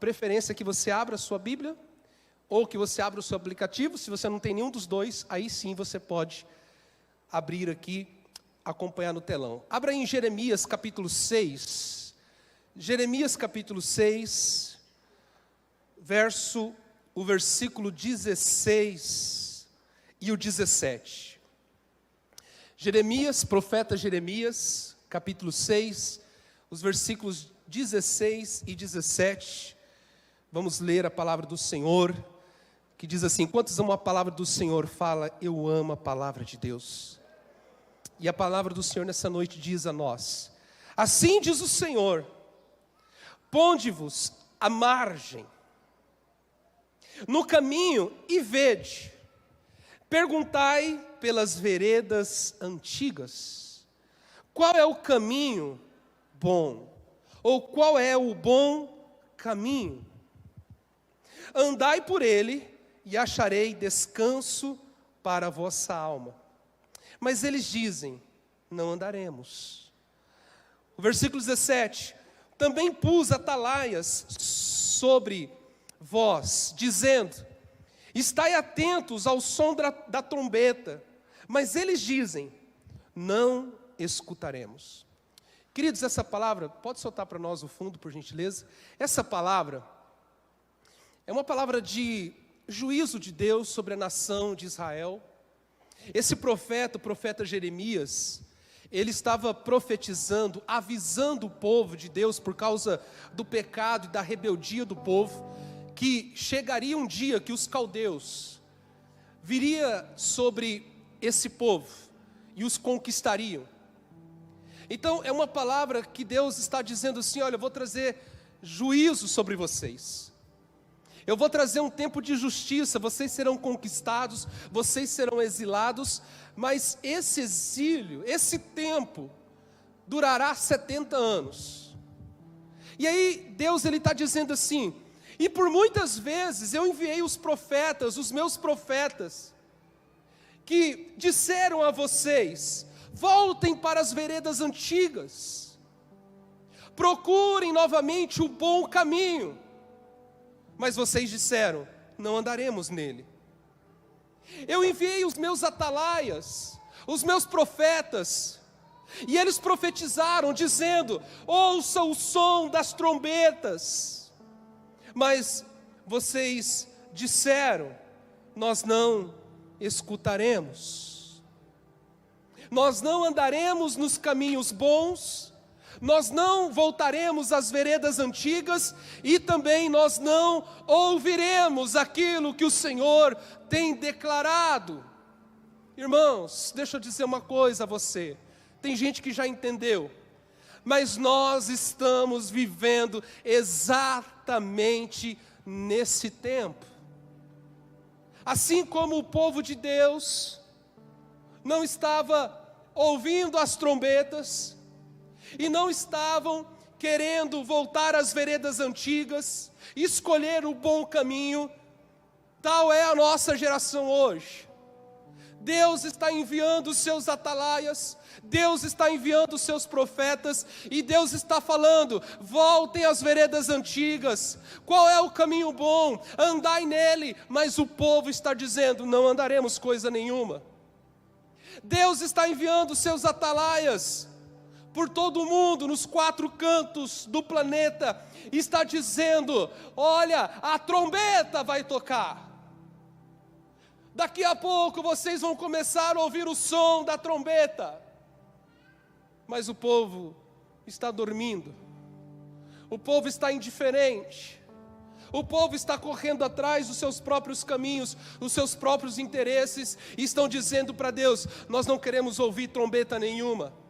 preferência é que você abra a sua Bíblia, ou que você abra o seu aplicativo. Se você não tem nenhum dos dois, aí sim você pode abrir aqui, acompanhar no telão. Abra em Jeremias capítulo 6. Jeremias capítulo 6, o versículo 16 e o 17. Jeremias, profeta Jeremias, capítulo 6, os versículos 16 e 17. Vamos ler a palavra do Senhor, que diz assim: quantos amam a palavra do Senhor? Fala, eu amo a palavra de Deus. E a palavra do Senhor nessa noite diz a nós: assim diz o Senhor, ponde-vos à margem, no caminho e vede, perguntai pelas veredas antigas, qual é o caminho bom, ou qual é o bom caminho? Andai por ele e acharei descanso para a vossa alma. Mas eles dizem, não andaremos. O versículo 17, também pus atalaias sobre vós, dizendo, estai atentos ao som da trombeta. Mas eles dizem, não escutaremos. Queridos, essa palavra, pode soltar para nós o fundo, por gentileza? Essa palavra é uma palavra de juízo de Deus sobre a nação de Israel. Esse profeta, o profeta Jeremias, ele estava profetizando, avisando o povo de Deus por causa do pecado e da rebeldia do povo, que chegaria um dia que os caldeus viria sobre esse povo e os conquistariam. Então é uma palavra que Deus está dizendo assim: olha, eu vou trazer juízo sobre vocês. Eu vou trazer um tempo de justiça, vocês serão conquistados, vocês serão exilados, mas esse exílio, esse tempo, durará 70 anos. E aí Deus está dizendo assim, e por muitas vezes eu enviei os profetas, os meus profetas, que disseram a vocês, voltem para as veredas antigas, procurem novamente o bom caminho. Mas vocês disseram, não andaremos nele. Eu enviei os meus atalaias, os meus profetas, e eles profetizaram dizendo, ouça o som das trombetas. Mas vocês disseram, nós não escutaremos. Nós não andaremos nos caminhos bons, nós não voltaremos às veredas antigas e também nós não ouviremos aquilo que o Senhor tem declarado. Irmãos, deixa eu dizer uma coisa a você. Tem gente que já entendeu, mas nós estamos vivendo exatamente nesse tempo. Assim como o povo de Deus não estava ouvindo as trombetas, e não estavam querendo voltar às veredas antigas, escolher o bom caminho, tal é a nossa geração hoje. Deus está enviando os seus atalaias, Deus está enviando os seus profetas, e Deus está falando, voltem às veredas antigas, qual é o caminho bom? Andai nele, mas o povo está dizendo, não andaremos coisa nenhuma. Deus está enviando os seus atalaias, por todo o mundo, nos 4 cantos do planeta, está dizendo, olha, a trombeta vai tocar. Daqui a pouco vocês vão começar a ouvir o som da trombeta. Mas o povo está dormindo. O povo está indiferente. O povo está correndo atrás dos seus próprios caminhos, os seus próprios interesses, e estão dizendo para Deus, nós não queremos ouvir trombeta nenhuma.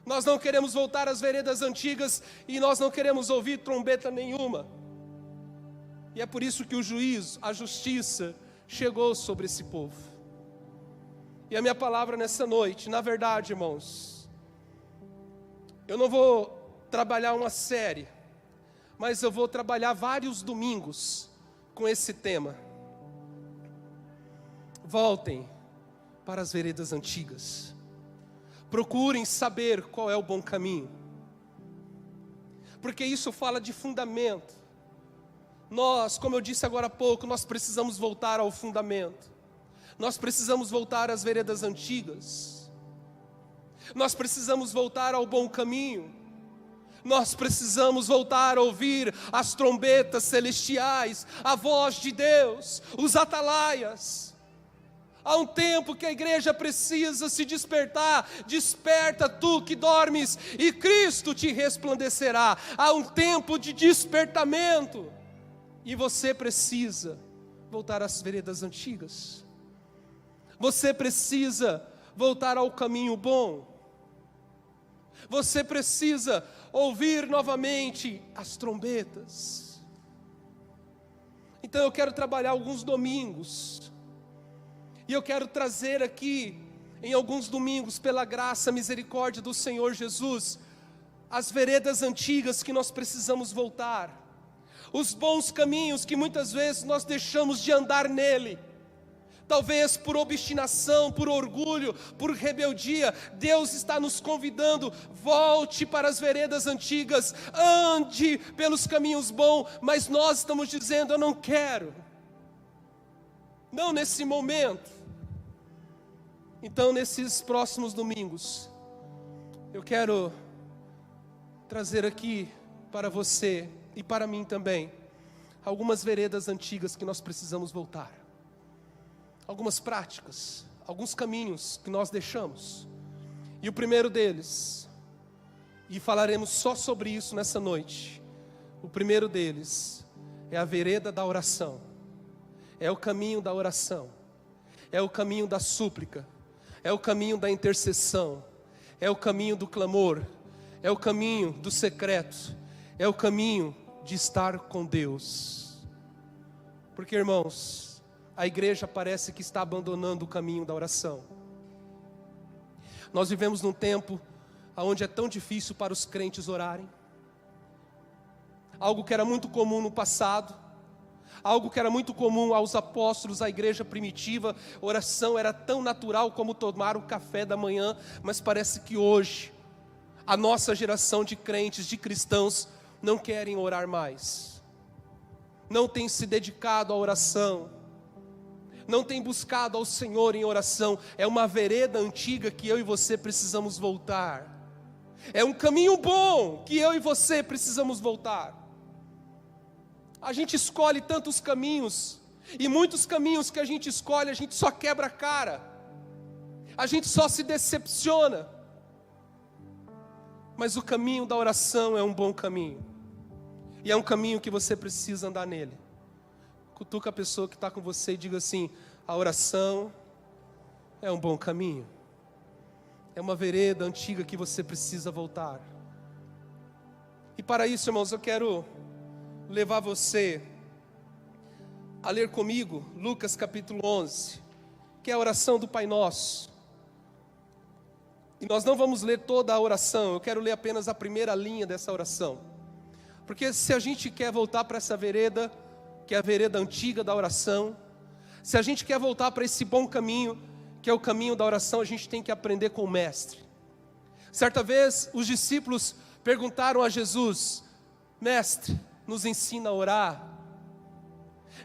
Nós não queremos voltar às veredas antigas e nós não queremos ouvir trombeta nenhuma. E é por isso que o juízo, a justiça, chegou sobre esse povo. E a minha palavra nessa noite, na verdade, irmãos, eu não vou trabalhar uma série, mas eu vou trabalhar vários domingos com esse tema. Voltem para as veredas antigas. Procurem saber qual é o bom caminho. porque isso fala de fundamento. Nós, como eu disse agora há pouco, nós precisamos voltar ao fundamento. Nós precisamos voltar às veredas antigas. Nós precisamos voltar ao bom caminho. Nós precisamos voltar a ouvir as trombetas celestiais, a voz de Deus, os atalaias. Há um tempo que a igreja precisa se despertar. Desperta tu que dormes, e Cristo te resplandecerá. Há um tempo de despertamento, e você precisa voltar às veredas antigas. Você precisa voltar ao caminho bom. Você precisa ouvir novamente as trombetas. Então eu quero trabalhar alguns domingos, e eu quero trazer aqui, em alguns domingos, pela graça, misericórdia do Senhor Jesus, as veredas antigas que nós precisamos voltar, os bons caminhos que muitas vezes nós deixamos de andar nele, talvez por obstinação, por orgulho, por rebeldia. Deus está nos convidando: volte para as veredas antigas, ande pelos caminhos bons, mas nós estamos dizendo: eu não quero, não nesse momento. Então, nesses próximos domingos, eu quero trazer aqui para você e para mim também algumas veredas antigas que nós precisamos voltar, algumas práticas, alguns caminhos que nós deixamos. E o primeiro deles, e falaremos só sobre isso nessa noite, o primeiro deles é a vereda da oração, é o caminho da oração, é o caminho da súplica, é o caminho da intercessão, é o caminho do clamor, é o caminho do secreto, é o caminho de estar com Deus. Porque, irmãos, a igreja parece que está abandonando o caminho da oração. Nós vivemos num tempo onde é tão difícil para os crentes orarem. Algo que era muito comum no passado, algo que era muito comum aos apóstolos, à igreja primitiva. Oração era tão natural como tomar o café da manhã, mas parece que hoje a nossa geração de crentes, de cristãos, não querem orar mais, não tem se dedicado à oração, não tem buscado ao Senhor em oração. É uma vereda antiga que eu e você precisamos voltar, é um caminho bom que eu e você precisamos voltar. A gente escolhe tantos caminhos, e muitos caminhos que a gente escolhe, a gente só quebra a cara, a gente só se decepciona. Mas o caminho da oração é um bom caminho, e é um caminho que você precisa andar nele. Cutuca a pessoa que está com você e diga assim: a oração é um bom caminho, é uma vereda antiga que você precisa voltar. E para isso, irmãos, eu quero levar você a ler comigo Lucas capítulo 11, que é a oração do Pai Nosso. E nós não vamos ler toda a oração, eu quero ler apenas a primeira linha dessa oração. Porque se a gente quer voltar para essa vereda, que é a vereda antiga da oração, se a gente quer voltar para esse bom caminho, que é o caminho da oração, a gente tem que aprender com o Mestre. Certa vez os discípulos perguntaram a Jesus: Mestre, nos ensina a orar.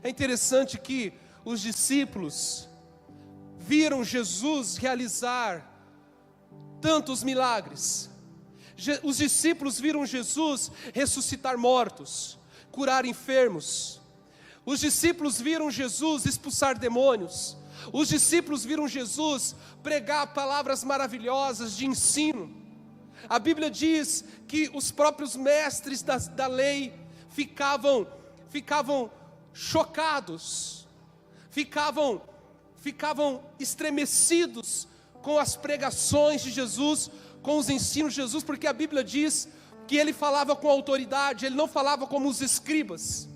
É interessante que os discípulos viram Jesus realizar tantos milagres. Os discípulos viram Jesus ressuscitar mortos, curar enfermos. Os discípulos viram Jesus expulsar demônios. Os discípulos viram Jesus pregar palavras maravilhosas de ensino. A Bíblia diz que os próprios mestres da lei ficavam chocados, ficavam estremecidos com as pregações de Jesus, com os ensinos de Jesus, porque a Bíblia diz que ele falava com autoridade, ele não falava como os escribas.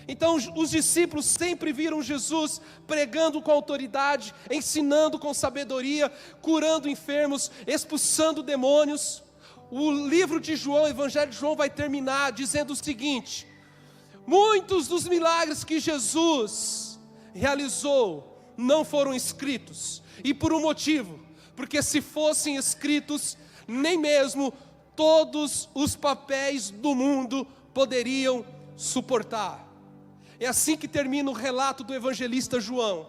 Então os discípulos sempre viram Jesus pregando com autoridade, ensinando com sabedoria, curando enfermos, expulsando demônios. O livro de João, o Evangelho de João, vai terminar dizendo o seguinte: muitos dos milagres que Jesus realizou não foram escritos, e por um motivo: porque se fossem escritos, nem mesmo todos os papéis do mundo poderiam suportar. É assim que termina o relato do evangelista João.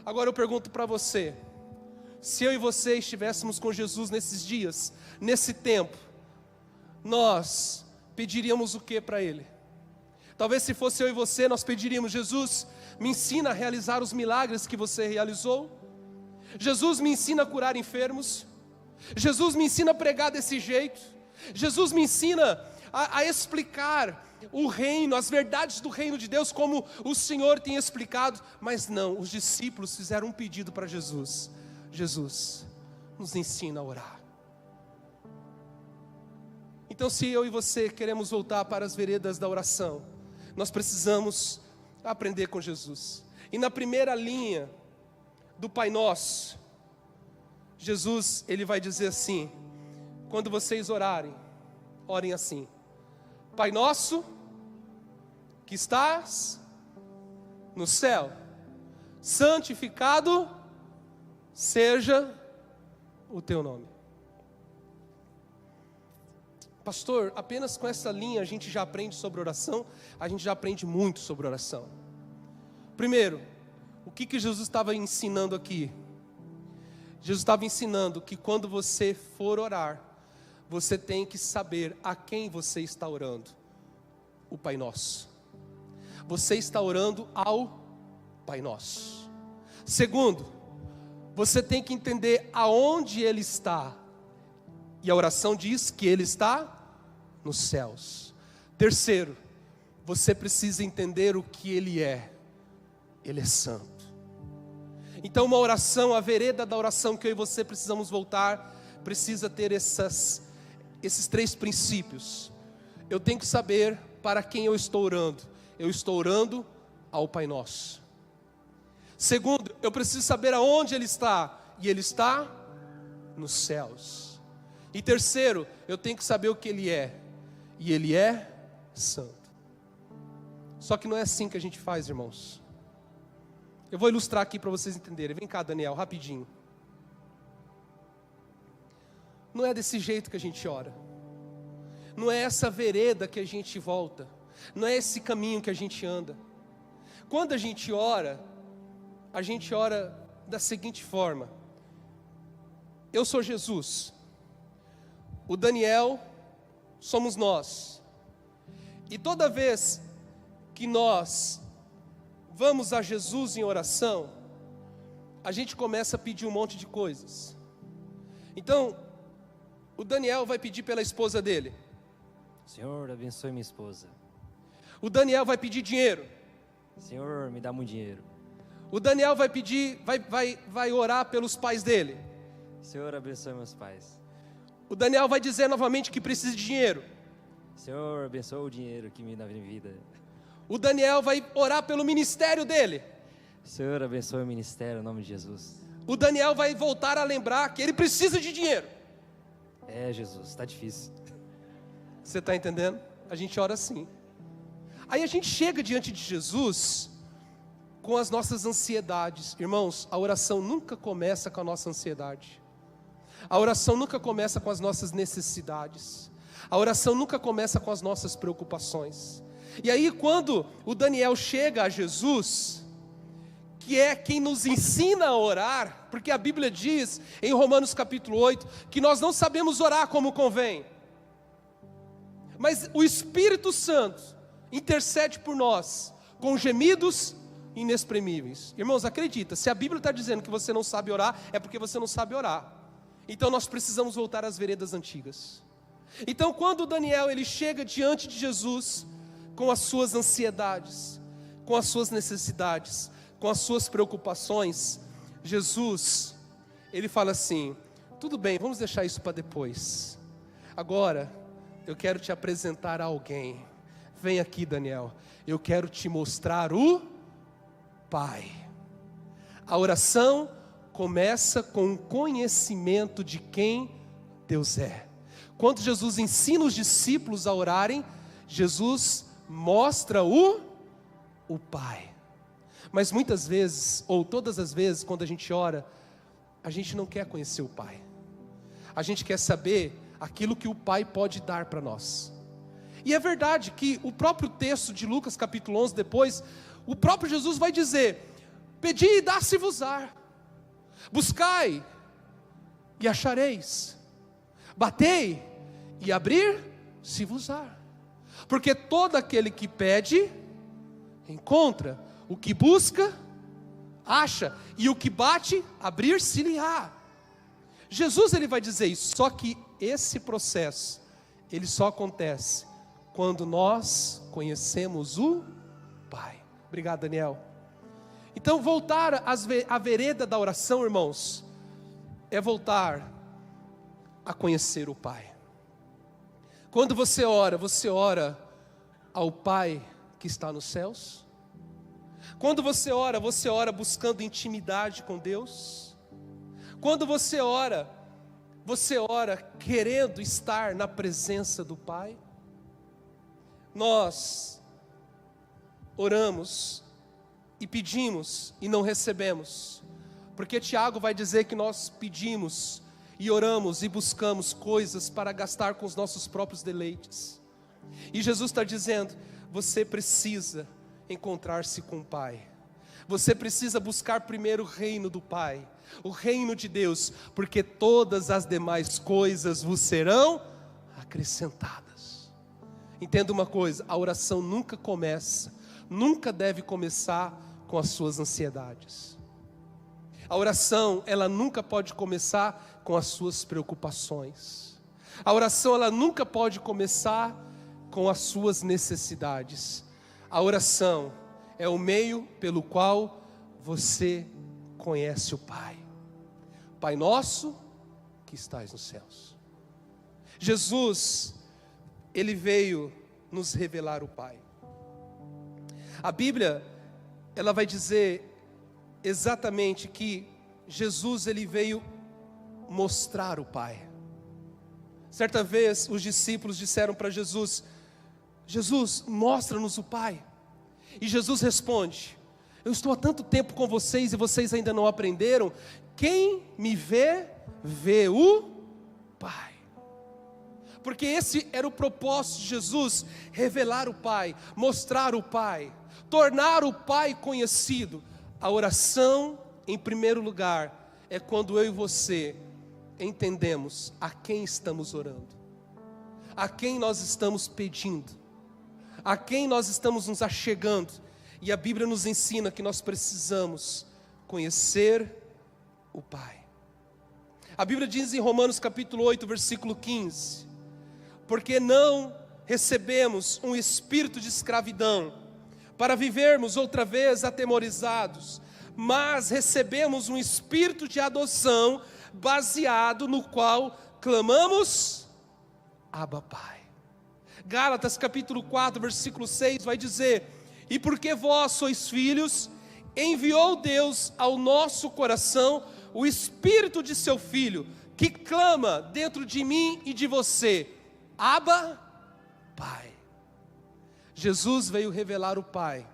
Agora eu pergunto para você, se eu e você estivéssemos com Jesus nesses dias, nesse tempo, nós pediríamos o que para Ele? Talvez se fosse eu e você, nós pediríamos: Jesus, me ensina a realizar os milagres que você realizou. Jesus, me ensina a curar enfermos. Jesus, me ensina a pregar desse jeito. Jesus, me ensina a explicar o reino, as verdades do reino de Deus, como o Senhor tem explicado. Mas não, os discípulos fizeram um pedido para Jesus: Jesus, nos ensina a orar. Então, se eu e você queremos voltar para as veredas da oração, nós precisamos aprender com Jesus. E na primeira linha do Pai Nosso, Jesus, Ele vai dizer assim: quando vocês orarem, orem assim: Pai Nosso, que estás no céu, santificado seja o teu nome. Pastor, apenas com essa linha a gente já aprende sobre oração? A gente já aprende muito sobre oração. Primeiro, o que Jesus estava ensinando aqui? Jesus estava ensinando que quando você for orar, você tem que saber a quem você está orando. O Pai Nosso. Você está orando ao Pai Nosso. Segundo, você tem que entender aonde Ele está. E a oração diz que Ele está nos céus. Terceiro, você precisa entender o que Ele é. Ele é santo. Então uma oração, a vereda da oração que eu e você precisamos voltar, precisa ter esses três princípios. Eu tenho que saber para quem eu estou orando. Eu estou orando ao Pai Nosso. Segundo, eu preciso saber aonde Ele está. E Ele está nos céus. E terceiro, eu tenho que saber o que Ele é. E Ele é santo. Só que não é assim que a gente faz, irmãos. Eu vou ilustrar aqui para vocês entenderem. Vem cá, Daniel, rapidinho. Não é desse jeito que a gente ora. Não é essa vereda que a gente volta. Não é esse caminho que a gente anda. Quando a gente ora da seguinte forma: eu sou Jesus, o Daniel somos nós, e toda vez que nós vamos a Jesus em oração, a gente começa a pedir um monte de coisas. Então, o Daniel vai pedir pela esposa dele: Senhor, abençoe minha esposa. O Daniel vai pedir dinheiro. Senhor, me dá muito dinheiro. O Daniel vai pedir, vai orar pelos pais dele. Senhor, abençoe meus pais. O Daniel vai dizer novamente que precisa de dinheiro. Senhor, abençoe o dinheiro que me dá vida. O Daniel vai orar pelo ministério dele. Senhor, abençoe o ministério, em nome de Jesus. O Daniel vai voltar a lembrar que ele precisa de dinheiro. É, Jesus, está difícil. Você está entendendo? A gente ora assim. Aí a gente chega diante de Jesus com as nossas ansiedades. Irmãos, a oração nunca começa com a nossa ansiedade. A oração nunca começa com as nossas necessidades. A oração nunca começa com as nossas preocupações. E aí quando o Daniel chega a Jesus, que é quem nos ensina a orar, porque a Bíblia diz em Romanos capítulo 8, que nós não sabemos orar como convém, mas o Espírito Santo intercede por nós, com gemidos inexprimíveis. Irmãos, acredita, se a Bíblia está dizendo que você não sabe orar, é porque você não sabe orar. Então nós precisamos voltar às veredas antigas. Então quando Daniel ele chega diante de Jesus, com as suas ansiedades, com as suas necessidades, com as suas preocupações, Jesus, ele fala assim: tudo bem, vamos deixar isso para depois. Agora, eu quero te apresentar a alguém. Vem aqui, Daniel, eu quero te mostrar o Pai. A oração começa com o conhecimento de quem Deus é. Quando Jesus ensina os discípulos a orarem, Jesus mostra o Pai. Mas muitas vezes, ou todas as vezes, quando a gente ora, a gente não quer conhecer o Pai. A gente quer saber aquilo que o Pai pode dar para nós. E é verdade que o próprio texto de Lucas capítulo 11, depois, o próprio Jesus vai dizer: pedi e dá-se-vos-á, buscai e achareis, batei e abrir-se-vos-á, porque todo aquele que pede, encontra, o que busca, acha, e o que bate, abrir-se-lhe-á. Jesus ele vai dizer isso, só que esse processo, ele só acontece quando nós conhecemos o Pai. Obrigado, Daniel. Então, voltar à vereda da oração, irmãos, é voltar a conhecer o Pai. Quando você ora ao Pai que está nos céus. Quando você ora buscando intimidade com Deus. Quando você ora querendo estar na presença do Pai. Nós oramos e pedimos e não recebemos, porque Tiago vai dizer que nós pedimos e oramos e buscamos coisas para gastar com os nossos próprios deleites. E Jesus está dizendo: você precisa encontrar-se com o Pai. Você precisa buscar primeiro o reino do Pai, o reino de Deus, porque todas as demais coisas vos serão acrescentadas. Entenda uma coisa: a oração nunca deve começar com as suas ansiedades. A oração, ela nunca pode começar com as suas preocupações. A oração, ela nunca pode começar com as suas necessidades. A oração é o meio pelo qual você conhece o Pai. Pai nosso que estais nos céus. Jesus, Ele veio nos revelar o Pai. A Bíblia, ela vai dizer exatamente que Jesus, Ele veio mostrar o Pai. Certa vez, os discípulos disseram para Jesus: Jesus, mostra-nos o Pai. E Jesus responde: eu estou há tanto tempo com vocês e vocês ainda não aprenderam. Quem me vê, vê o Pai. Porque esse era o propósito de Jesus: revelar o Pai, mostrar o Pai, tornar o Pai conhecido. A oração, em primeiro lugar, é quando eu e você entendemos a quem estamos orando, a quem nós estamos pedindo, a quem nós estamos nos achegando. E a Bíblia nos ensina que nós precisamos conhecer o Pai. A Bíblia diz em Romanos capítulo 8, versículo 15: porque não recebemos um espírito de escravidão, para vivermos outra vez atemorizados, mas recebemos um espírito de adoção, baseado no qual clamamos: Abba, Pai. Gálatas capítulo 4, versículo 6 vai dizer: e porque vós sois filhos, enviou Deus ao nosso coração o Espírito de seu Filho, que clama dentro de mim e de você: Abba, Pai. Jesus veio revelar o Pai.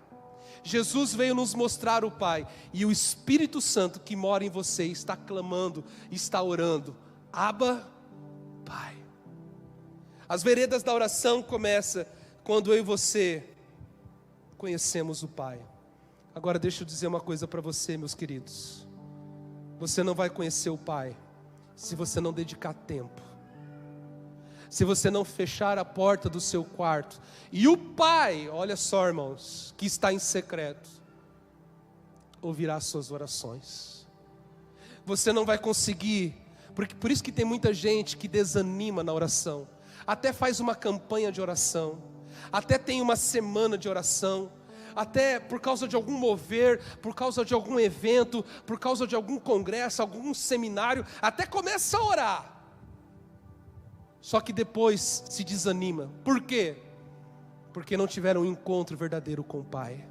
Jesus veio nos mostrar o Pai. E o Espírito Santo que mora em você está clamando, está orando: Abba, Pai. As veredas da oração começam quando eu e você conhecemos o Pai. Agora deixa eu dizer uma coisa para você, meus queridos. Você não vai conhecer o Pai se você não dedicar tempo, se você não fechar a porta do seu quarto. E o Pai, olha só, irmãos, que está em secreto, ouvirá as suas orações. Você não vai conseguir, porque por isso que tem muita gente que desanima na oração. Até faz uma campanha de oração, até tem uma semana de oração, até por causa de algum mover, por causa de algum evento, por causa de algum congresso, algum seminário, até começa a orar. Só que depois se desanima. Por quê? Porque não tiveram um encontro verdadeiro com o Pai.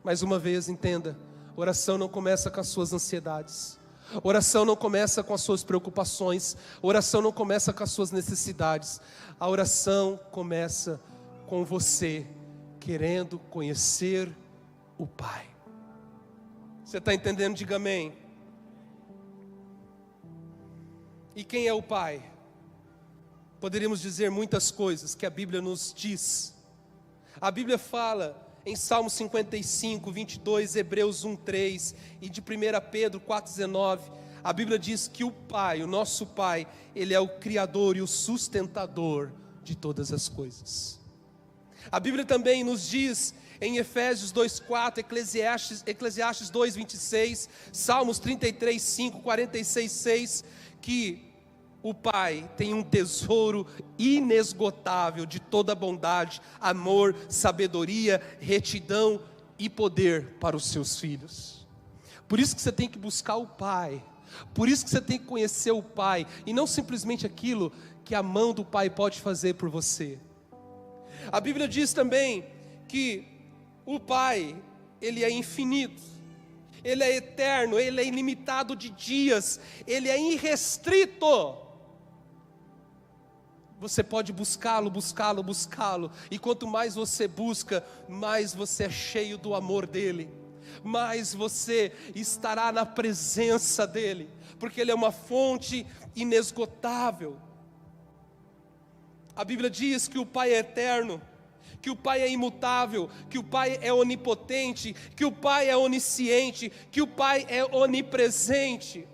Mais uma vez, entenda: oração não começa com as suas ansiedades, oração não começa com as suas preocupações, oração não começa com as suas necessidades. A oração começa com você querendo conhecer o Pai. Você está entendendo? Diga amém. E quem é o Pai? Poderíamos dizer muitas coisas que a Bíblia nos diz. A Bíblia fala em Salmo 55, 22, Hebreus 1, 3 e de 1 Pedro 4, 19. A Bíblia diz que o Pai, o nosso Pai, Ele é o Criador e o sustentador de todas as coisas. A Bíblia também nos diz em Efésios 2:4, Eclesiastes 2:26, Salmos 33:5, 46:6, que o Pai tem um tesouro inesgotável de toda bondade, amor, sabedoria, retidão e poder para os seus filhos. Por isso que você tem que buscar o Pai, por isso que você tem que conhecer o Pai, e não simplesmente aquilo que a mão do Pai pode fazer por você. A Bíblia diz também que o Pai, Ele é infinito, Ele é eterno, Ele é ilimitado de dias, Ele é irrestrito. Você pode buscá-lo, buscá-lo, buscá-lo, e quanto mais você busca, mais você é cheio do amor dEle, mais você estará na presença dEle, porque Ele é uma fonte inesgotável. A Bíblia diz que o Pai é eterno, que o Pai é imutável, que o Pai é onipotente, que o Pai é onisciente, que o Pai é onipresente.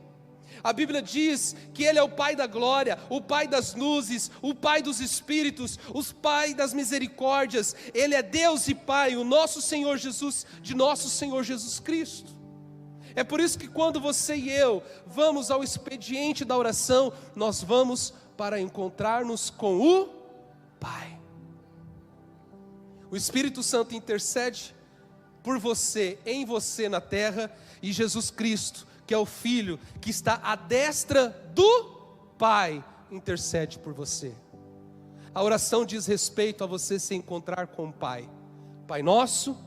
A Bíblia diz que Ele é o Pai da glória, o Pai das luzes, o Pai dos espíritos, o Pai das misericórdias. Ele é Deus e Pai, o nosso Senhor Jesus, de nosso Senhor Jesus Cristo. É por isso que quando você e eu vamos ao expediente da oração, nós vamos para encontrar-nos com o Pai. O Espírito Santo intercede por você, em você na terra, e Jesus Cristo, que é o Filho, que está à destra do Pai, intercede por você. A oração diz respeito a você se encontrar com o Pai. Pai nosso,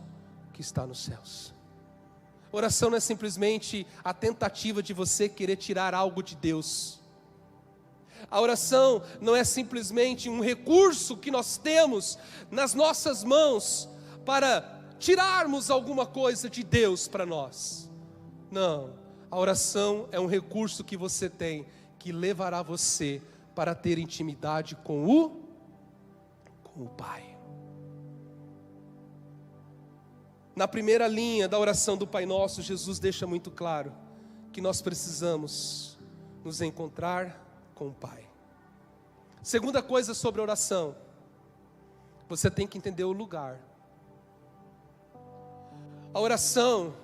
que está nos céus. Oração não é simplesmente a tentativa de você querer tirar algo de Deus. A oração não é simplesmente um recurso que nós temos nas nossas mãos para tirarmos alguma coisa de Deus para nós. Não, a oração é um recurso que você tem, que levará você para ter intimidade com o Pai. Na primeira linha da oração do Pai Nosso, Jesus deixa muito claro que nós precisamos nos encontrar com o Pai. Segunda coisa sobre oração, você tem que entender o lugar. A oração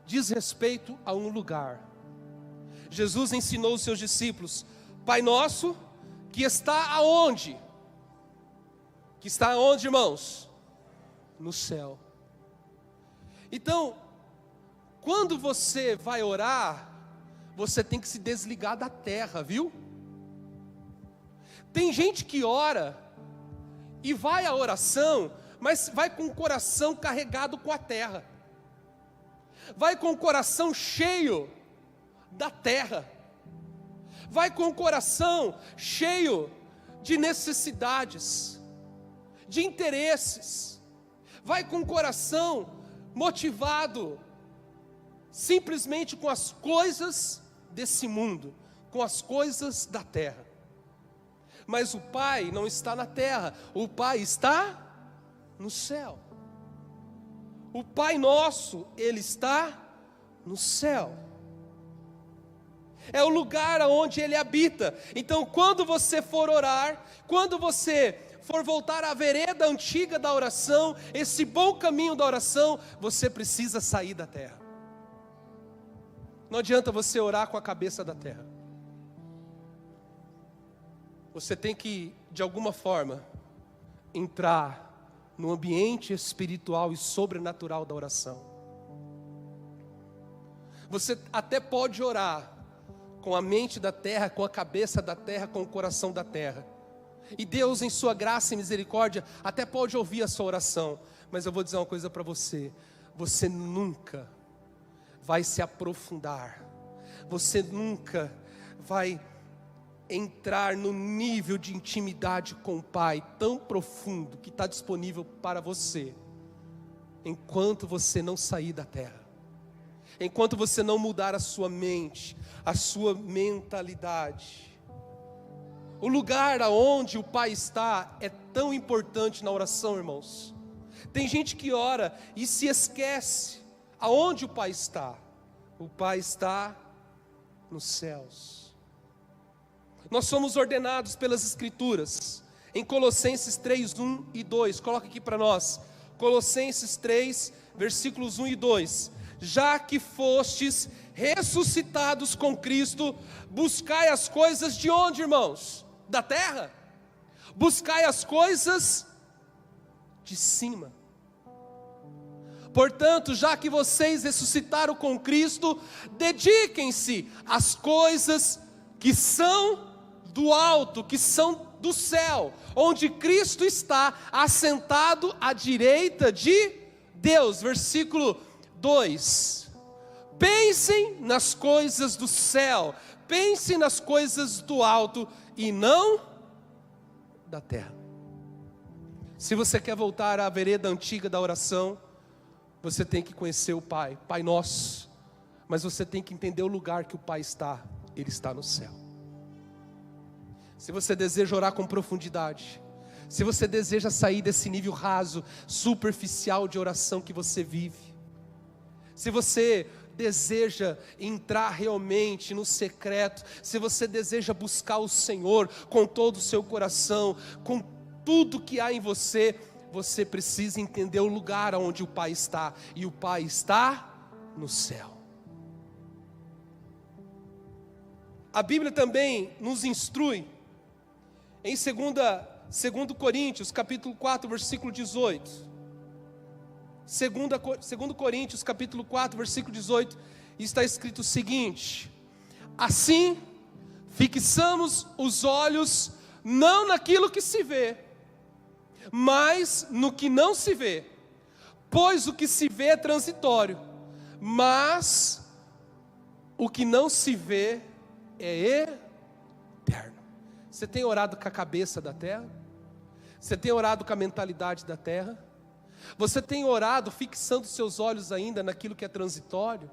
diz respeito a um lugar. Jesus ensinou os seus discípulos: Pai nosso, que está aonde? Que está aonde, irmãos? No céu. Então, quando você vai orar, você tem que se desligar da terra, viu? Tem gente que ora e vai à oração, mas vai com o coração carregado com a terra, vai com o coração cheio da terra, vai com o coração cheio de necessidades, de interesses, vai com o coração motivado simplesmente com as coisas desse mundo, com as coisas da terra. Mas o Pai não está na terra, o Pai está no céu. O Pai nosso, Ele está no céu. É o lugar onde Ele habita. Então, quando você for orar, quando você for voltar à vereda antiga da oração, esse bom caminho da oração, você precisa sair da terra. Não adianta você orar com a cabeça da terra. Você tem que, de alguma forma, entrar no ambiente espiritual e sobrenatural da oração. Você até pode orar com a mente da terra, com a cabeça da terra, com o coração da terra. E Deus, em sua graça e misericórdia, até pode ouvir a sua oração. Mas eu vou dizer uma coisa para você: você nunca vai se aprofundar, você nunca vai entrar no nível de intimidade com o Pai tão profundo que está disponível para você, enquanto você não sair da terra. enquanto você não mudar a sua mente, a sua mentalidade. O lugar aonde o Pai está é tão importante na oração, irmãos. Tem gente que ora e se esquece aonde o Pai está. O Pai está nos céus. Nós somos ordenados pelas Escrituras, em Colossenses 3, 1 e 2, coloca aqui para nós, Colossenses 3, versículos 1 e 2, já que fostes ressuscitados com Cristo, buscai as coisas de onde, irmãos? Da terra? Buscai as coisas de cima. Portanto, já que vocês ressuscitaram com Cristo, dediquem-se às coisas que são do alto, que são do céu, onde Cristo está assentado à direita de Deus. Versículo 2: pensem nas coisas do céu, pensem nas coisas do alto e não da terra. Se você quer voltar à vereda antiga da oração, você tem que conhecer o Pai, Pai Nosso, mas você tem que entender o lugar que o Pai está. Ele está no céu. Se você deseja orar com profundidade, se você deseja sair desse nível raso, superficial de oração que você vive, se você deseja entrar realmente no secreto, se você deseja buscar o Senhor com todo o seu coração, com tudo que há em você, você precisa entender o lugar onde o Pai está, e o Pai está no céu. A Bíblia também nos instrui, em 2 Coríntios, capítulo 4, versículo 18, 2 Coríntios, capítulo 4, versículo 18, está escrito o seguinte: assim, fixamos os olhos, não naquilo que se vê, mas no que não se vê, pois o que se vê é transitório, mas o que não se vê é eterno. Você tem orado com a cabeça da terra? Você tem orado com a mentalidade da terra? Você tem orado fixando seus olhos ainda naquilo que é transitório?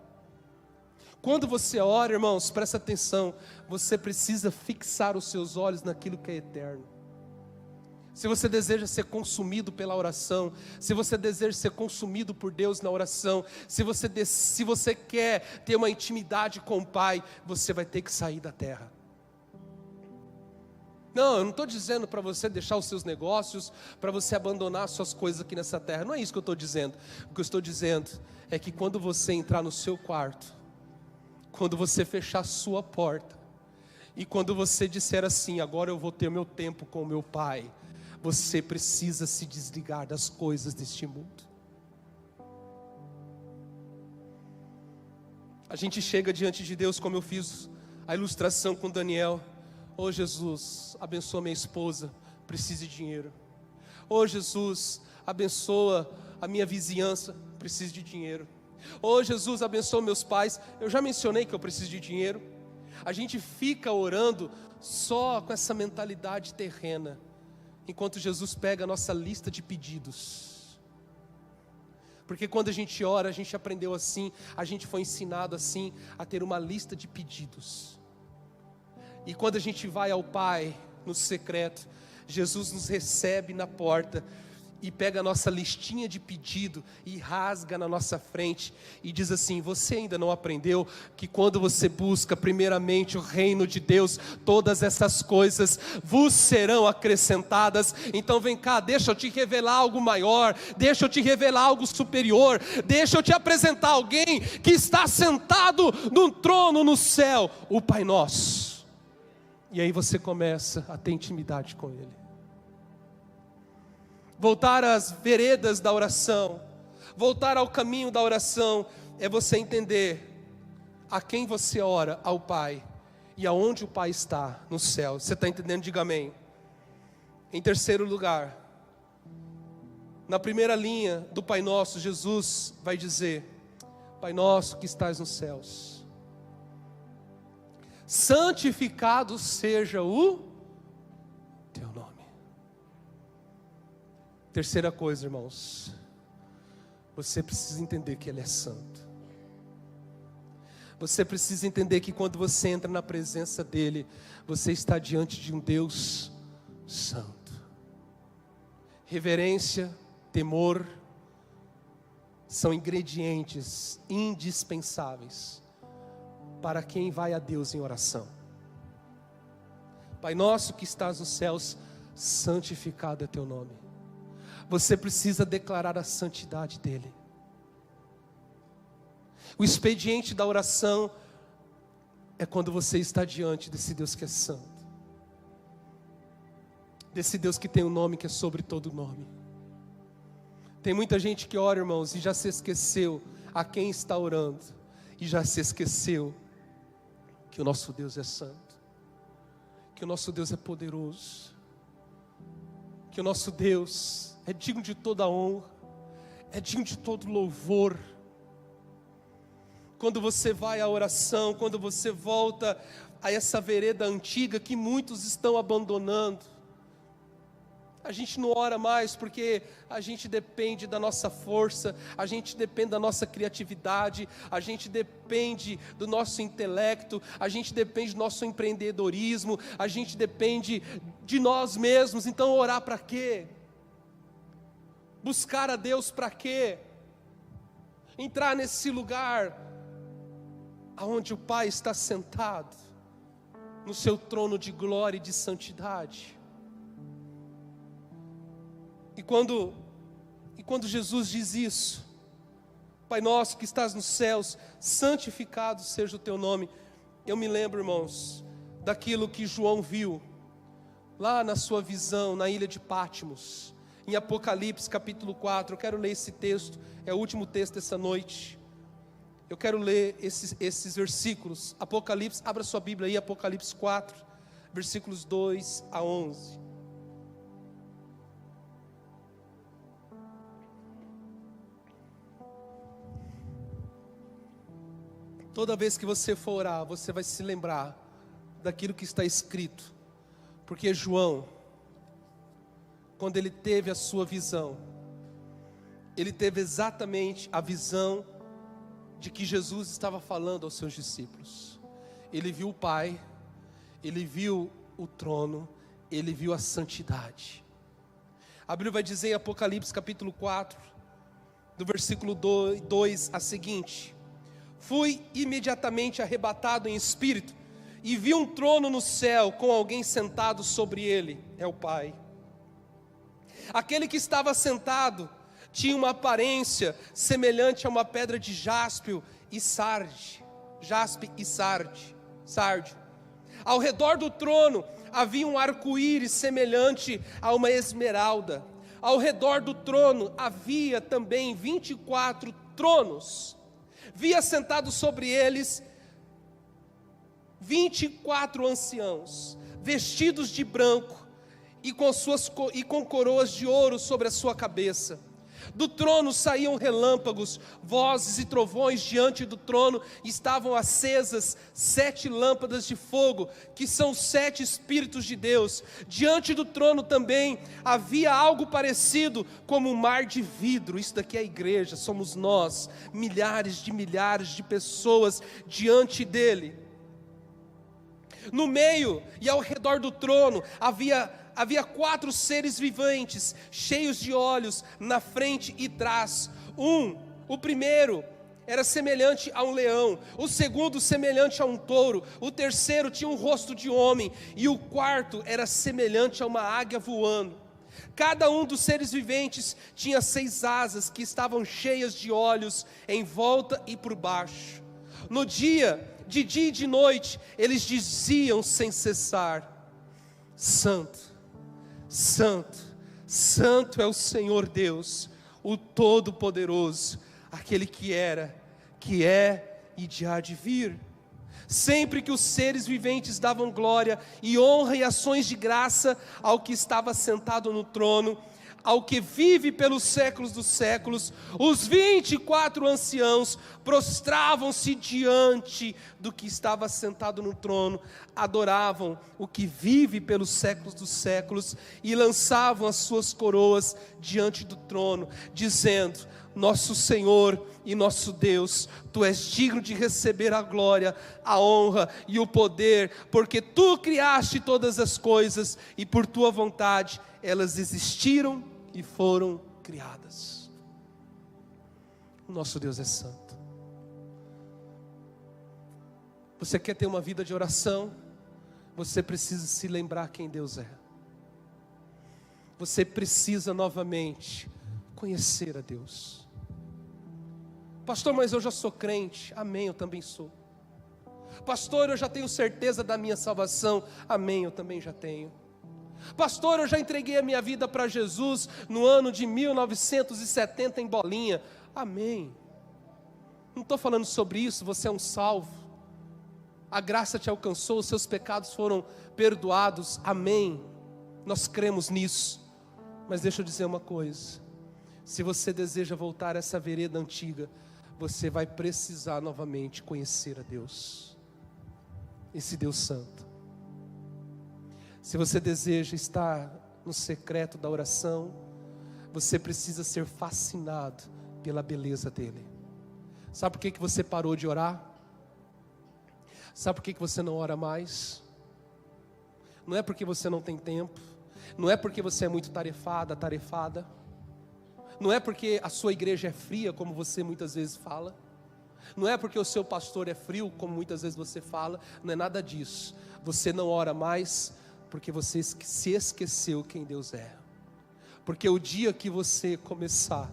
Quando você ora, irmãos, presta atenção, você precisa fixar os seus olhos naquilo que é eterno. Se você deseja ser consumido pela oração, se você deseja ser consumido por Deus na oração, se você quer ter uma intimidade com o Pai, você vai ter que sair da terra. Não, eu não estou dizendo para você deixar os seus negócios, para você abandonar as suas coisas aqui nessa terra, não é isso que eu estou dizendo. O que eu estou dizendo é que quando você entrar no seu quarto, quando você fechar a sua porta, e quando você disser assim, agora eu vou ter meu tempo com o meu Pai, você precisa se desligar das coisas deste mundo. A gente chega diante de Deus, como eu fiz a ilustração com Daniel. Oh Jesus, abençoa minha esposa, precisa de dinheiro. Oh Jesus, abençoa a minha vizinhança, preciso de dinheiro. Oh Jesus, abençoa meus pais, eu já mencionei que eu preciso de dinheiro. A gente fica orando só com essa mentalidade terrena, enquanto Jesus pega a nossa lista de pedidos. Porque quando a gente ora, a gente aprendeu assim, a gente foi ensinado assim, a ter uma lista de pedidos. E quando a gente vai ao Pai, no secreto, Jesus nos recebe na porta, e pega a nossa listinha de pedido, e rasga na nossa frente, e diz assim: você ainda não aprendeu que quando você busca primeiramente o reino de Deus, todas essas coisas vos serão acrescentadas? Então vem cá, deixa eu te revelar algo maior, deixa eu te revelar algo superior, deixa eu te apresentar alguém que está sentado num trono no céu, o Pai Nosso. E aí você começa a ter intimidade com Ele. Voltar às veredas da oração, voltar ao caminho da oração, é você entender a quem você ora, ao Pai, e aonde o Pai está, no céu. Você está entendendo? Diga amém. Em terceiro lugar, na primeira linha do Pai Nosso, Jesus vai dizer: Pai Nosso que estás nos céus, santificado seja o Teu nome. Terceira coisa, irmãos, você precisa entender que Ele é santo. Você precisa entender que quando você entra na presença dEle, você está diante de um Deus santo. Reverência, temor, são ingredientes indispensáveis para quem vai a Deus em oração. Pai nosso que estás nos céus, santificado é teu nome. Você precisa declarar a santidade dEle. O expediente da oração é quando você está diante desse Deus que é santo, desse Deus que tem um nome que é sobre todo nome. Tem muita gente que ora, irmãos, e já se esqueceu a quem está orando, e já se esqueceu que o nosso Deus é santo, que o nosso Deus é poderoso, que o nosso Deus é digno de toda honra, é digno de todo louvor. Quando você vai à oração, quando você volta a essa vereda antiga que muitos estão abandonando, a gente não ora mais porque a gente depende da nossa força, a gente depende da nossa criatividade, a gente depende do nosso intelecto, a gente depende do nosso empreendedorismo, a gente depende de nós mesmos. Então orar para quê? Buscar a Deus para quê? Entrar nesse lugar aonde o Pai está sentado no seu trono de glória e de santidade. E quando Jesus diz isso, Pai nosso que estás nos céus, santificado seja o teu nome, eu me lembro, irmãos, daquilo que João viu lá na sua visão na ilha de Patmos, em Apocalipse capítulo 4. Eu quero ler esse texto, é o último texto dessa noite. Eu quero ler esses versículos. Apocalipse, abra sua Bíblia aí, Apocalipse 4, versículos 2 a 11. Toda vez que você for orar, você vai se lembrar daquilo que está escrito. Porque João, quando ele teve a sua visão, ele teve exatamente a visão de que Jesus estava falando aos seus discípulos. Ele viu o Pai, ele viu o trono, ele viu a santidade. A Bíblia vai dizer em Apocalipse capítulo 4, do versículo 2 a seguinte: fui imediatamente arrebatado em espírito, e vi um trono no céu, com alguém sentado sobre ele, é o Pai. Aquele que estava sentado tinha uma aparência semelhante a uma pedra de jaspe e sarde. Ao redor do trono havia um arco-íris semelhante a uma esmeralda. Ao redor do trono havia também 24 tronos. Via sentados sobre eles 24 anciãos, vestidos de branco e com coroas de ouro sobre a sua cabeça. Do trono saíam relâmpagos, vozes e trovões. Diante do trono estavam acesas 7 lâmpadas de fogo, que são 7 Espíritos de Deus. Diante do trono também havia algo parecido como um mar de vidro. Isso daqui é a igreja, somos nós, milhares de pessoas diante dele. No meio e ao redor do trono havia 4 seres viventes, cheios de olhos na frente e trás. O primeiro era semelhante a um leão, o segundo semelhante a um touro, o terceiro tinha um rosto de homem, e o quarto era semelhante a uma águia voando. Cada um dos seres viventes tinha 6 asas que estavam cheias de olhos em volta e por baixo. De dia e de noite, eles diziam sem cessar: Santo, Santo, Santo é o Senhor Deus, o Todo-Poderoso, aquele que era, que é e de há de vir. Sempre que os seres viventes davam glória e honra e ações de graça ao que estava sentado no trono, ao que vive pelos séculos dos séculos, os 24 anciãos prostravam-se diante do que estava sentado no trono, adoravam o que vive pelos séculos dos séculos e lançavam as suas coroas diante do trono, dizendo: nosso Senhor e nosso Deus, Tu és digno de receber a glória, a honra e o poder, porque Tu criaste todas as coisas e por Tua vontade elas existiram e foram criadas. O nosso Deus é santo. Você quer ter uma vida de oração? Você precisa se lembrar quem Deus é. Você precisa novamente conhecer a Deus. Pastor, mas eu já sou crente. Amém, eu também sou. Pastor, eu já tenho certeza da minha salvação. Amém, eu também já tenho. Pastor, eu já entreguei a minha vida para Jesus no ano de 1970 em Bolinha. Amém. Não estou falando sobre isso, você é um salvo. A graça te alcançou, os seus pecados foram perdoados. Amém. Nós cremos nisso. Mas deixa eu dizer uma coisa. Se você deseja voltar a essa vereda antiga, você vai precisar novamente conhecer a Deus, esse Deus santo. Se você deseja estar no secreto da oração, você precisa ser fascinado pela beleza dele. Sabe por que você parou de orar? Sabe por que você não ora mais? Não é porque você não tem tempo, não é porque você é muito tarefada, não é porque a sua igreja é fria, como você muitas vezes fala, não é porque o seu pastor é frio, como muitas vezes você fala, não é nada disso. Você não ora mais porque você se esqueceu quem Deus é. Porque o dia que você começar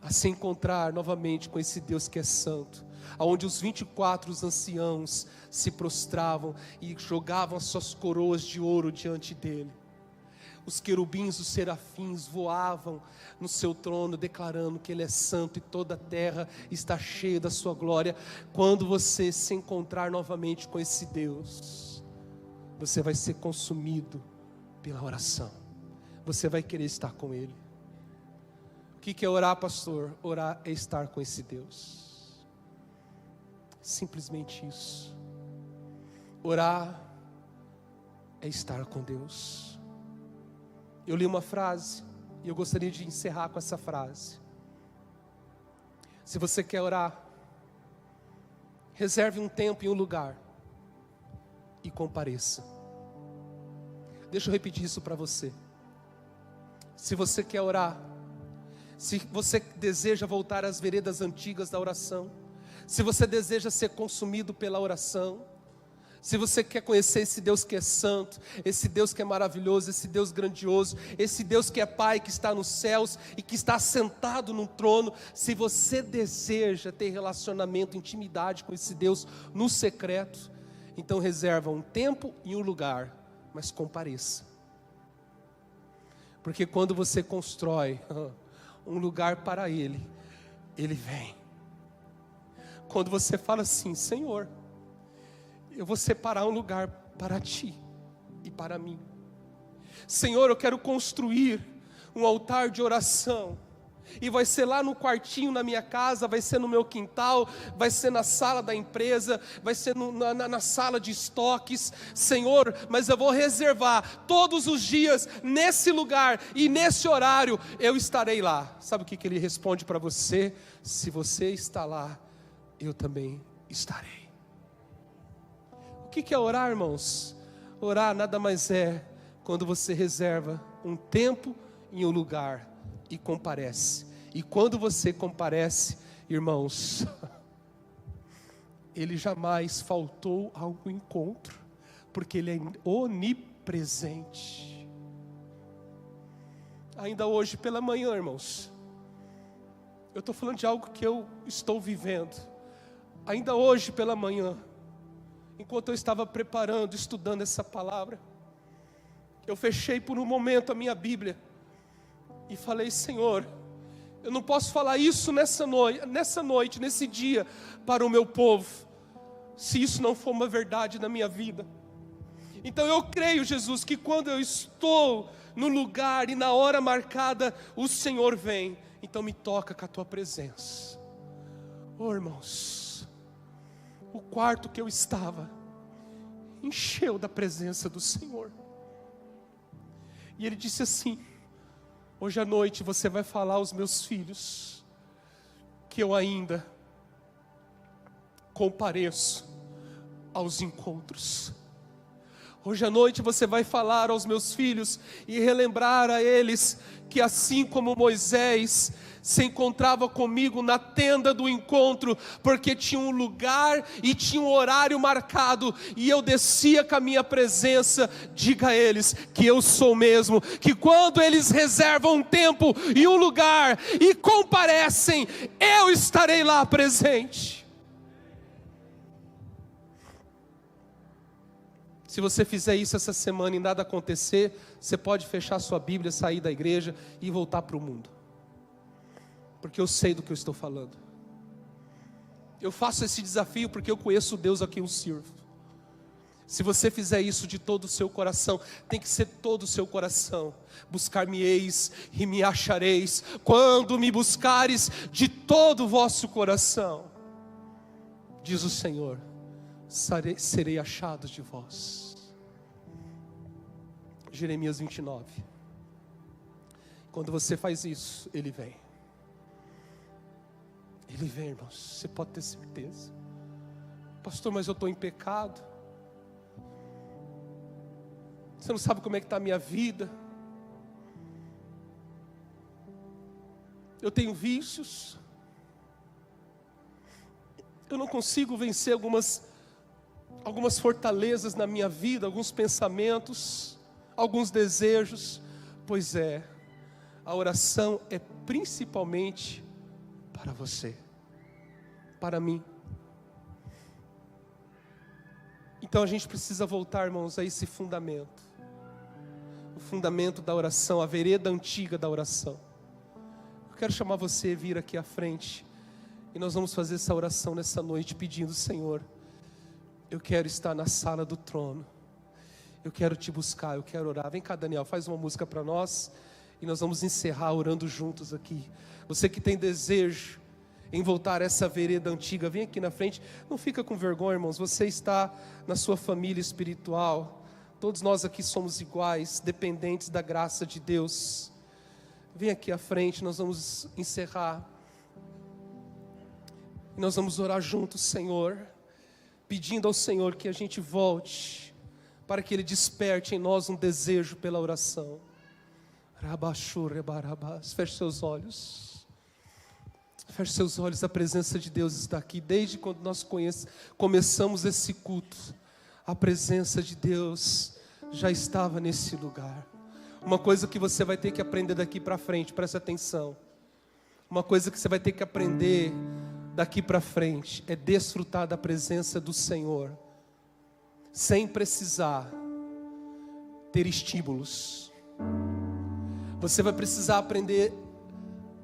a se encontrar novamente com esse Deus que é santo, onde os 24 anciãos se prostravam e jogavam as suas coroas de ouro diante dele, os querubins, os serafins voavam no seu trono, declarando que ele é santo e toda a terra está cheia da sua glória. Quando você se encontrar novamente com esse Deus, você vai ser consumido pela oração, você vai querer estar com ele. O que é orar, pastor? Orar é estar com esse Deus, simplesmente isso. Orar é estar com Deus. Eu li uma frase e eu gostaria de encerrar com essa frase. Se você quer orar, reserve um tempo e um lugar e compareça. Deixa eu repetir isso para você. Se você quer orar, se você deseja voltar às veredas antigas da oração, se você deseja ser consumido pela oração, se você quer conhecer esse Deus que é santo, esse Deus que é maravilhoso, esse Deus grandioso, esse Deus que é Pai, que está nos céus e que está sentado no trono, se você deseja ter relacionamento, intimidade com esse Deus no secreto, então reserva um tempo e um lugar, mas compareça. Porque quando você constrói um lugar para Ele, Ele vem. Quando você fala assim: Senhor, eu vou separar um lugar para Ti e para mim. Senhor, eu quero construir um altar de oração. E vai ser lá no quartinho na minha casa, vai ser no meu quintal, vai ser na sala da empresa, vai ser na sala de estoques. Senhor, mas eu vou reservar todos os dias nesse lugar e nesse horário eu estarei lá. Sabe o que Ele responde para você? Se você está lá, eu também estarei. O que é orar, irmãos? Orar nada mais é quando você reserva um tempo e um lugar e comparece. E quando você comparece, irmãos, Ele jamais faltou ao encontro, porque Ele é onipresente. Ainda hoje pela manhã, irmãos, eu estou falando de algo que eu estou vivendo. Ainda hoje pela manhã, enquanto eu estava preparando, estudando essa palavra, eu fechei por um momento a minha Bíblia e falei: Senhor, eu não posso falar isso nessa noite, nesse dia, para o meu povo, se isso não for uma verdade na minha vida. Então eu creio, Jesus, que quando eu estou no lugar e na hora marcada, o Senhor vem. Então me toca com a tua presença. Oh, irmãos, o quarto que eu estava encheu da presença do Senhor. E Ele disse assim: hoje à noite você vai falar aos meus filhos que eu ainda compareço aos encontros. Hoje à noite você vai falar aos meus filhos e relembrar a eles que assim como Moisés se encontrava comigo na tenda do encontro, porque tinha um lugar e tinha um horário marcado, e eu descia com a minha presença, diga a eles que eu sou mesmo, que quando eles reservam um tempo e um lugar e comparecem, eu estarei lá presente. Se você fizer isso essa semana e nada acontecer, você pode fechar sua Bíblia, sair da igreja e voltar para o mundo. Porque eu sei do que eu estou falando. Eu faço esse desafio porque eu conheço o Deus a quem eu sirvo. Se você fizer isso de todo o seu coração, tem que ser todo o seu coração. Buscar-me-eis e me achareis, quando me buscares de todo o vosso coração. Diz o Senhor: serei achado de vós. Jeremias 29. Quando você faz isso, Ele vem. Ele vem, irmãos, você pode ter certeza. Pastor, mas eu estou em pecado. Você não sabe como é que está a minha vida. Eu tenho vícios. Eu não consigo vencer algumas fortalezas na minha vida, alguns pensamentos, alguns desejos. Pois é, a oração é principalmente para você, para mim. Então a gente precisa voltar, irmãos, a esse fundamento. O fundamento da oração, a vereda antiga da oração. Eu quero chamar você a vir aqui à frente, e nós vamos fazer essa oração nessa noite, pedindo: Senhor, eu quero estar na sala do trono, eu quero te buscar, eu quero orar. Vem cá, Daniel, faz uma música para nós, e nós vamos encerrar orando juntos aqui. Você que tem desejo em voltar a essa vereda antiga, vem aqui na frente. Não fica com vergonha, irmãos, você está na sua família espiritual. Todos nós aqui somos iguais, dependentes da graça de Deus. Vem aqui à frente, nós vamos encerrar. E nós vamos orar juntos, Senhor, pedindo ao Senhor que a gente volte, para que Ele desperte em nós um desejo pela oração. Feche seus olhos. Feche seus olhos, a presença de Deus está aqui. Desde quando nós começamos esse culto, a presença de Deus já estava nesse lugar. Uma coisa que você vai ter que aprender daqui para frente, preste atenção. Uma coisa que você vai ter que aprender daqui para frente é desfrutar da presença do Senhor, sem precisar ter estímulos. Você vai precisar aprender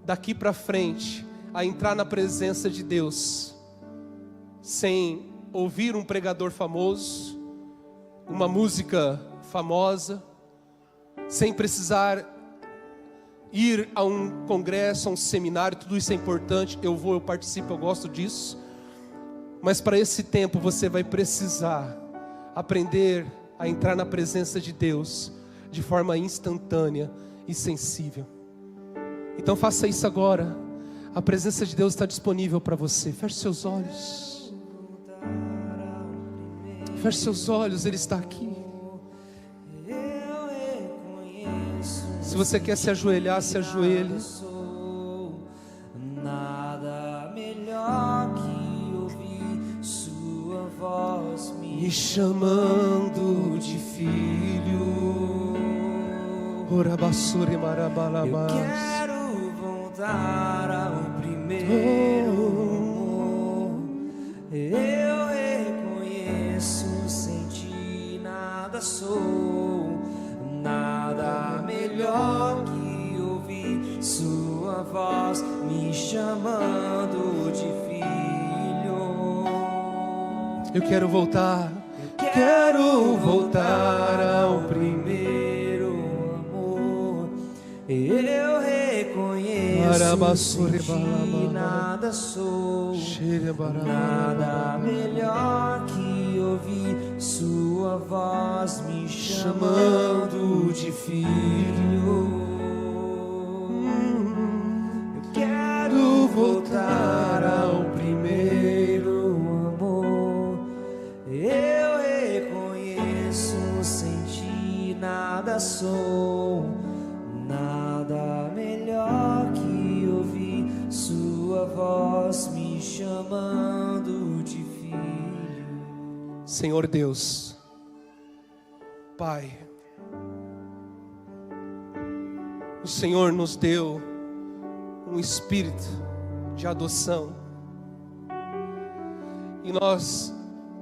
daqui para frente a entrar na presença de Deus, sem ouvir um pregador famoso, uma música famosa, sem precisar ir a um congresso, a um seminário. Tudo isso é importante, eu vou, eu participo, eu gosto disso. Mas para esse tempo você vai precisar aprender a entrar na presença de Deus de forma instantânea e sensível. Então faça isso agora. A presença de Deus está disponível para você. Feche seus olhos. Feche seus olhos, Ele está aqui. Se você quer se ajoelhar, se ajoelhe. Nada melhor que ouvir sua voz me chamando de filho. Orabassuri marabalabás. Eu quero voltar ao primeiro amor. Eu reconheço, sem ti nada sou. Nada melhor que ouvir sua voz me chamando de filho. Eu quero voltar. Quero voltar ao primeiro amor. reconheço em ti nada sou, nada melhor que ouvir sua voz me chamando de filho. Eu quero voltar ao primeiro amor. Eu reconheço sem ti nada sou, nada melhor que ouvir sua voz me chamando de filho. Senhor Deus, Pai, o Senhor nos deu um espírito de adoção e nós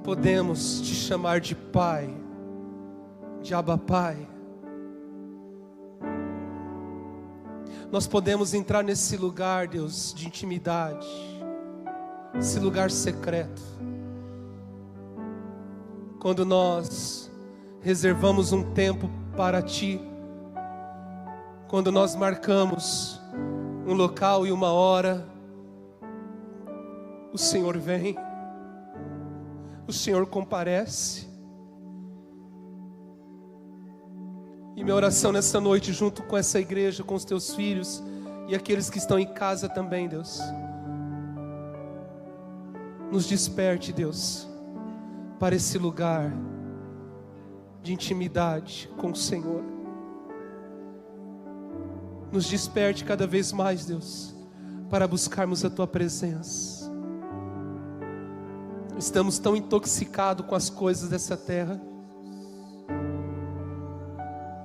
podemos te chamar de Pai, de Abba Pai. Nós podemos entrar nesse lugar, Deus, de intimidade, esse lugar secreto, quando nós reservamos um tempo para Ti, quando nós marcamos um local e uma hora, o Senhor vem, o Senhor comparece. E minha oração nessa noite, junto com essa igreja, com os Teus filhos e aqueles que estão em casa também, Deus, nos desperte, Deus, para esse lugar de intimidade com o Senhor. Nos desperte cada vez mais, Deus, para buscarmos a Tua presença. Estamos tão intoxicados com as coisas dessa terra.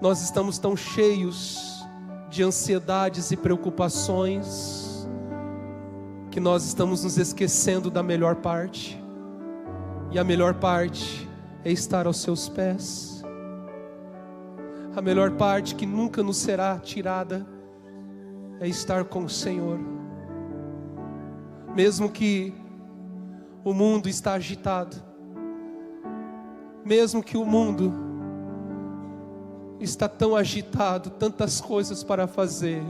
Nós estamos tão cheios de ansiedades e preocupações que nós estamos nos esquecendo da melhor parte. E a melhor parte é estar aos Seus pés. A melhor parte que nunca nos será tirada é estar com o Senhor. Mesmo que o mundo está agitado, mesmo que o mundo está tão agitado, tantas coisas para fazer,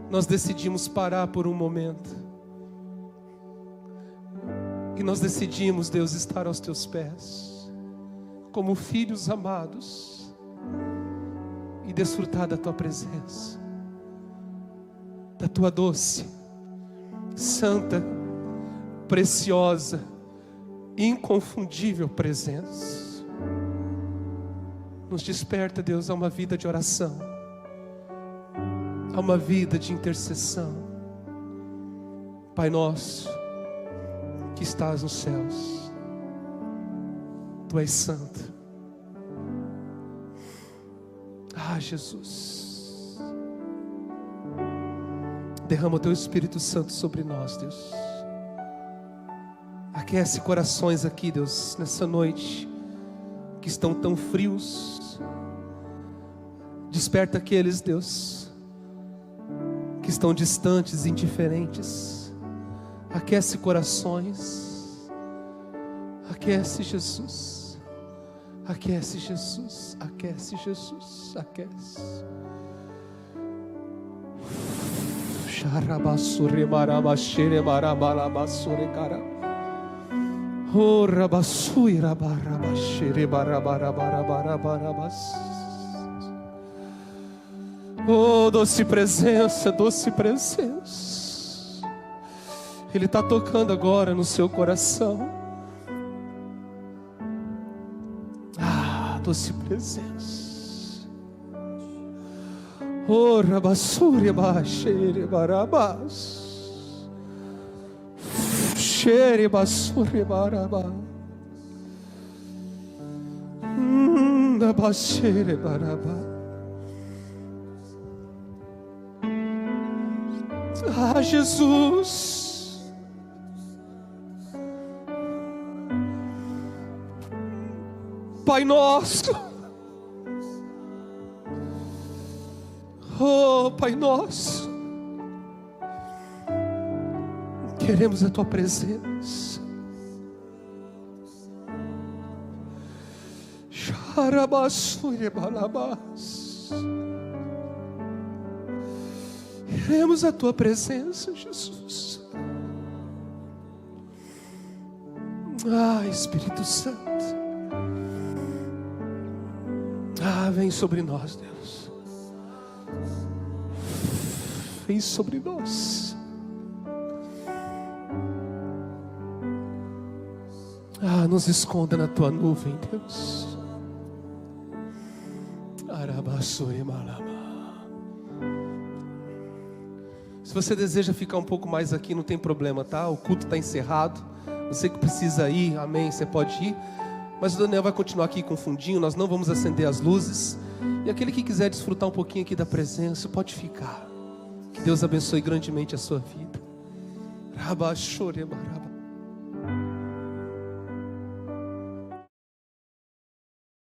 nós decidimos parar por um momento. E nós decidimos, Deus, estar aos Teus pés, como filhos amados, e desfrutar da Tua presença, da Tua doce, santa, preciosa, inconfundível presença. Nos desperta, Deus, a uma vida de oração, a uma vida de intercessão. Pai nosso, que estás nos céus, Tu és santo. Ah, Jesus, derrama o Teu Espírito Santo sobre nós, Deus. Aquece corações aqui, Deus, nessa noite, que estão tão frios. Desperta aqueles, Deus, que estão distantes, indiferentes. Aquece corações. Aquece, Jesus. Aquece, Jesus. Aquece, Jesus. Aquece. Xarabassure marabashere marabalabasure cara. Oh, rabassui rabarabashere barabarabarabarabas. Oh, doce presença, doce presença. Ele está tocando agora no seu coração. Ah, doce presença. Oh, rabassure baixere barabas. Xere bassure barabas. Baixere barabas. Ah, Jesus. Pai nosso, oh Pai nosso, queremos a Tua presença. Xarabassure balabas. Queremos a tua presença, Jesus. Ah, Espírito Santo. Ah, vem sobre nós, Deus. Vem sobre nós. Ah, nos esconda na tua nuvem, Deus. Se você deseja ficar um pouco mais aqui, não tem problema, tá? O culto está encerrado. Você que precisa ir, amém, você pode ir. Mas o Daniel vai continuar aqui com o fundinho. Nós não vamos acender as luzes. E aquele que quiser desfrutar um pouquinho aqui da presença, pode ficar. Que Deus abençoe grandemente a sua vida.